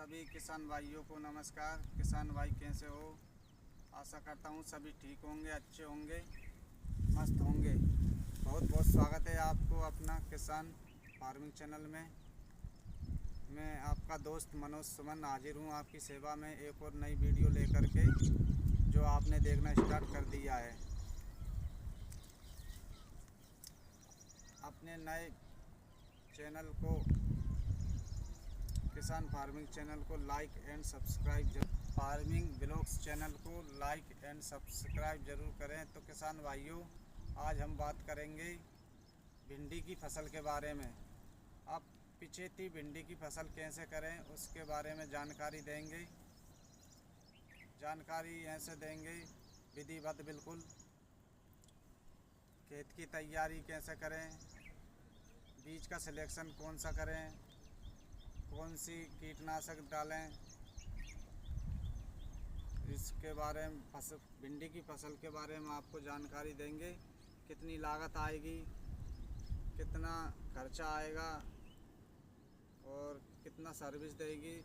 सभी किसान भाइयों को नमस्कार। किसान भाई कैसे हो? आशा करता हूँ सभी ठीक होंगे, अच्छे होंगे, मस्त होंगे। बहुत बहुत स्वागत है आपको अपना किसान फार्मिंग चैनल में। मैं आपका दोस्त मनोज सुमन हाजिर हूँ आपकी सेवा में एक और नई वीडियो लेकर के, जो आपने देखना स्टार्ट कर दिया है। अपने नए चैनल को, किसान फार्मिंग चैनल को like and subscribe farming blogs channel को लाइक एंड सब्सक्राइब जरूर करें। तो किसान भाइयों, आज हम बात करेंगे भिंडी की फसल के बारे में। अब पिछेती भिंडी की फसल कैसे करें उसके बारे में जानकारी देंगे। जानकारी ऐसे देंगे विधिवत बिल्कुल। खेत की तैयारी कैसे करें, बीज का सिलेक्शन कौन सा करें, कौन सी कीटनाशक डालें, इसके बारे में भिंडी की फसल के बारे में आपको जानकारी देंगे। कितनी लागत आएगी, कितना खर्चा आएगा और कितना सर्विस देगी,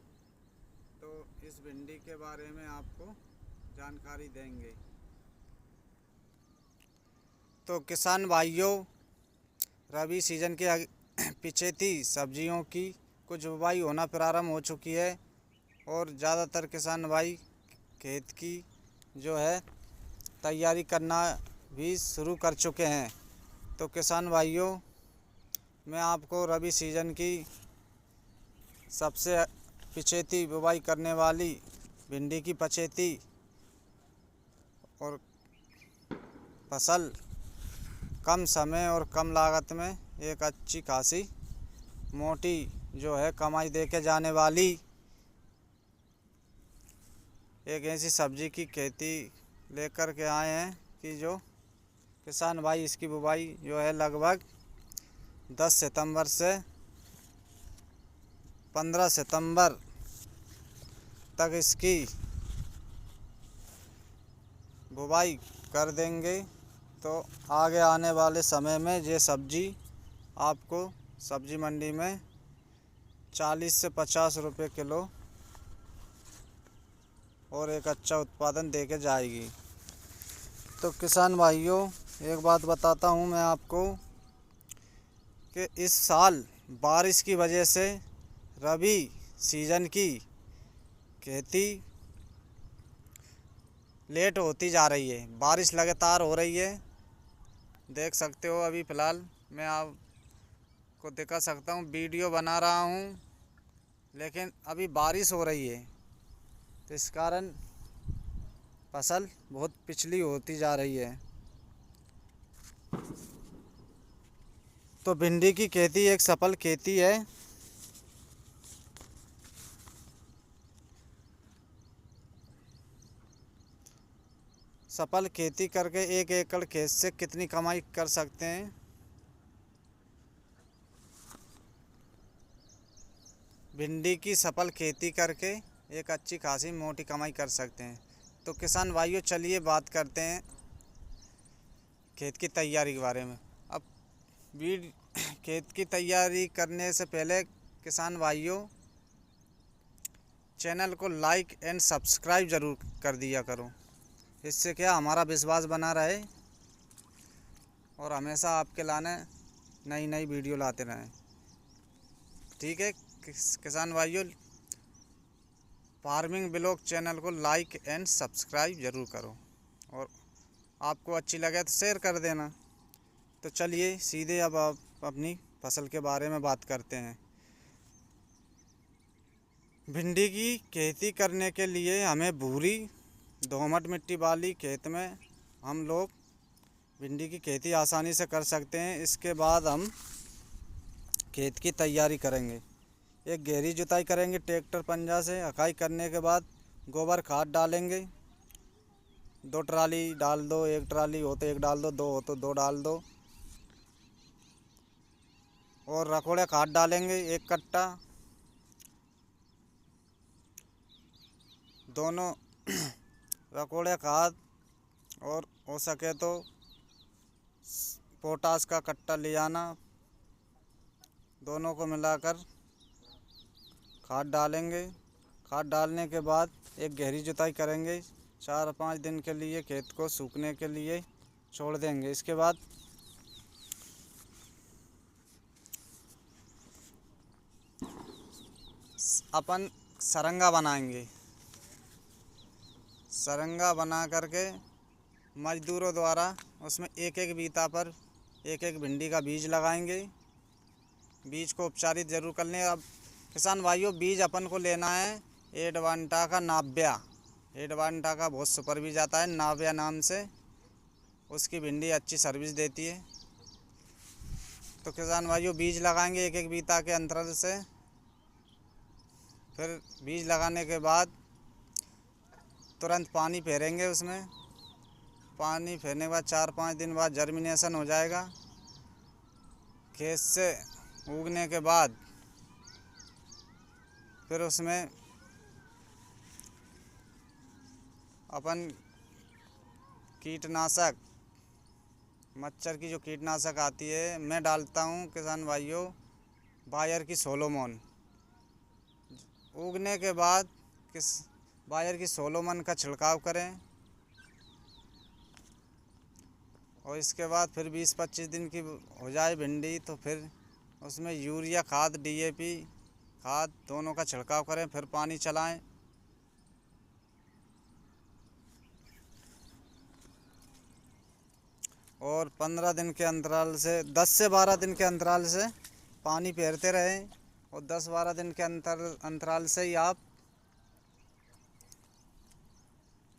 तो इस भिंडी के बारे में आपको जानकारी देंगे। तो किसान भाइयों, रबी सीजन के पिछेती सब्जियों की कुछ बुवाई होना प्रारंभ हो चुकी है और ज़्यादातर किसान भाई खेत की जो है तैयारी करना भी शुरू कर चुके हैं। तो किसान भाइयों, मैं आपको रबी सीजन की सबसे पिछेती बुवाई करने वाली भिंडी की पछेती और फसल कम समय और कम लागत में एक अच्छी खासी मोटी जो है कमाई देके जाने वाली एक ऐसी सब्जी की खेती लेकर के आए हैं कि जो किसान भाई इसकी बुवाई जो है लगभग 10 सितंबर से 15 सितंबर तक इसकी बुवाई कर देंगे। तो आगे आने वाले समय में ये सब्जी आपको सब्जी मंडी में 40 से 50 रुपये किलो और एक अच्छा उत्पादन देके जाएगी। तो किसान भाइयों, एक बात बताता हूँ मैं आपको कि इस साल बारिश की वजह से रबी सीजन की खेती लेट होती जा रही है। बारिश लगातार हो रही है, देख सकते हो। अभी फ़िलहाल मैं आपको दिखा सकता हूँ, वीडियो बना रहा हूँ, लेकिन अभी बारिश हो रही है, तो इस कारण फसल बहुत पिछली होती जा रही है। तो भिंडी की खेती एक सफल खेती है। सफल खेती करके 1 एकड़ खेत से कितनी कमाई कर सकते हैं? भिंडी की सफल खेती करके एक अच्छी खासी मोटी कमाई कर सकते हैं। तो किसान भाइयों, चलिए बात करते हैं खेत की तैयारी के बारे में। अब खेत की तैयारी करने से पहले किसान भाइयों, चैनल को लाइक एंड सब्सक्राइब ज़रूर कर दिया करो। इससे क्या हमारा विश्वास बना रहे और हमेशा आपके लाने नई नई वीडियो लाते रहें। ठीक है किसान भाइयों, फार्मिंग ब्लॉग चैनल को लाइक एंड सब्सक्राइब ज़रूर करो और आपको अच्छी लगे तो शेयर कर देना। तो चलिए सीधे अब आप अपनी फसल के बारे में बात करते हैं। भिंडी की खेती करने के लिए हमें भूरी दोमट मिट्टी वाली खेत में हम लोग भिंडी की खेती आसानी से कर सकते हैं। इसके बाद हम खेत की तैयारी करेंगे। एक गहरी जुताई करेंगे ट्रैक्टर पंजा से। हकाई करने के बाद गोबर खाद डालेंगे। 2 ट्राली डाल दो, 1 ट्राली हो तो 1 डाल दो, 2 हो तो 2 डाल दो। और रकोड़े खाद डालेंगे 1 कट्टा। दोनों रकोड़े खाद और हो सके तो पोटास का कट्टा ले आना। दोनों को मिलाकर खाद डालेंगे खाद डालने के बाद एक गहरी जुताई करेंगे। 4-5 दिन के लिए खेत को सूखने के लिए छोड़ देंगे। इसके बाद अपन सरंगा बनाएंगे। सरंगा बना करके मजदूरों द्वारा उसमें एक एक बीता पर एक एक भिंडी का बीज लगाएंगे। बीज को उपचारित जरूर कर लें। अब किसान भाइयों, बीज अपन को लेना है एडवांटा का नाव्या। एडवांटा का बहुत सुपर बीज आता है नाव्या नाम से, उसकी भिंडी अच्छी सर्विस देती है। तो किसान भाइयों, बीज लगाएंगे एक एक बीता के अंतराल से। फिर बीज लगाने के बाद तुरंत पानी फेरेंगे उसमें। पानी फेरने के बाद 4-5 दिन बाद जर्मिनेशन हो जाएगा। खेत से उगने के बाद फिर उसमें अपन कीटनाशक, मच्छर की जो कीटनाशक आती है, मैं डालता हूँ किसान भाइयों बायर की सोलोमन। उगने के बाद बायर की सोलोमन का छिड़काव करें। और इसके बाद फिर 20-25 दिन की हो जाए भिंडी तो फिर उसमें यूरिया खाद, DAP खाद दोनों का छिड़काव करें। फिर पानी चलाएं। और 15 दिन के अंतराल से 10 से 12 दिन के अंतराल से पानी फेरते रहें। और 10-12 दिन के अंतराल से ही आप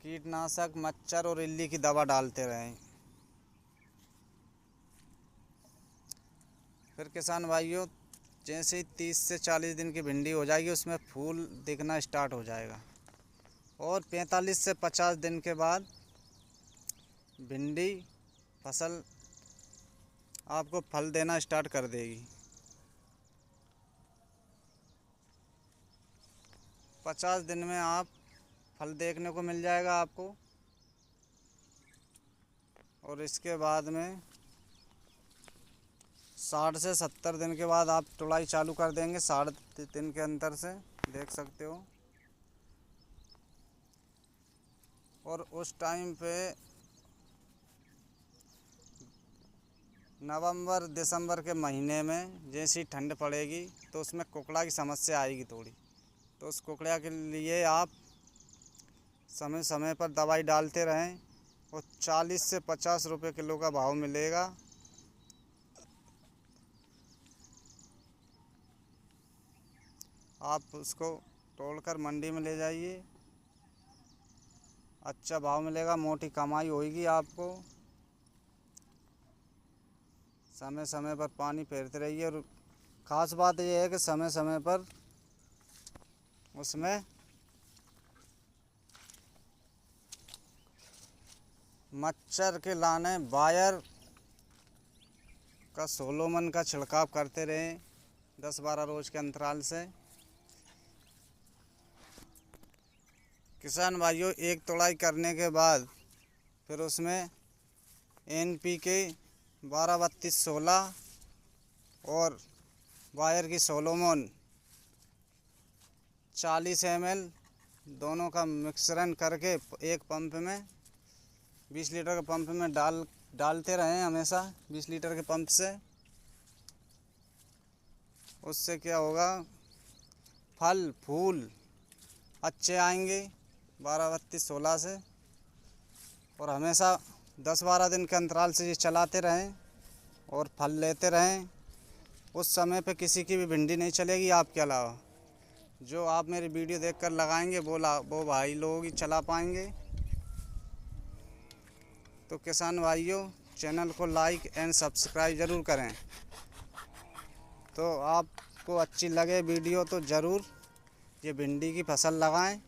कीटनाशक, मच्छर और इल्ली की दवा डालते रहें। फिर किसान भाइयों, जैसे ही 30 से 40 दिन की भिंडी हो जाएगी उसमें फूल दिखना स्टार्ट हो जाएगा। और 45 से 50 दिन के बाद भिंडी फसल आपको फल देना स्टार्ट कर देगी। 50 दिन में आप फल देखने को मिल जाएगा आपको। और इसके बाद में 60 से 70 दिन के बाद आप तुड़ाई चालू कर देंगे। 60 दिन के अंतर से देख सकते हो। और उस टाइम पे नवंबर दिसंबर के महीने में जैसी ठंड पड़ेगी तो उसमें कुकड़ा की समस्या आएगी थोड़ी। तो उस कुकड़ा के लिए आप समय समय पर दवाई डालते रहें। और 40 से 50 रुपये किलो का भाव मिलेगा। आप उसको तोड़कर मंडी में ले जाइए, अच्छा भाव मिलेगा, मोटी कमाई होगी आपको। समय समय पर पानी फेरते रहिए। और ख़ास बात यह है कि समय समय पर उसमें मच्छर के लाने बायर का सोलोमन का छिड़काव करते रहें 10-12 रोज़ के अंतराल से। किसान भाइयों, एक तुड़ाई करने के बाद फिर उसमें NPK 12-32-16 और बायर की सोलोमन 40 ml दोनों का मिश्रण करके एक पंप में 20 लीटर के पंप में डालते रहें हमेशा 20 लीटर के पंप से। उससे क्या होगा, फल फूल अच्छे आएंगे 12-32-16 से। और हमेशा 10-12 दिन के अंतराल से ये चलाते रहें और फल लेते रहें। उस समय पे किसी की भी भिंडी नहीं चलेगी आपके अलावा। जो आप मेरी वीडियो देखकर लगाएंगे वो भाई लोग ही चला पाएंगे। तो किसान भाइयों, चैनल को लाइक एंड सब्सक्राइब ज़रूर करें। तो आपको अच्छी लगे वीडियो तो ज़रूर ये भिंडी की फसल लगाएं।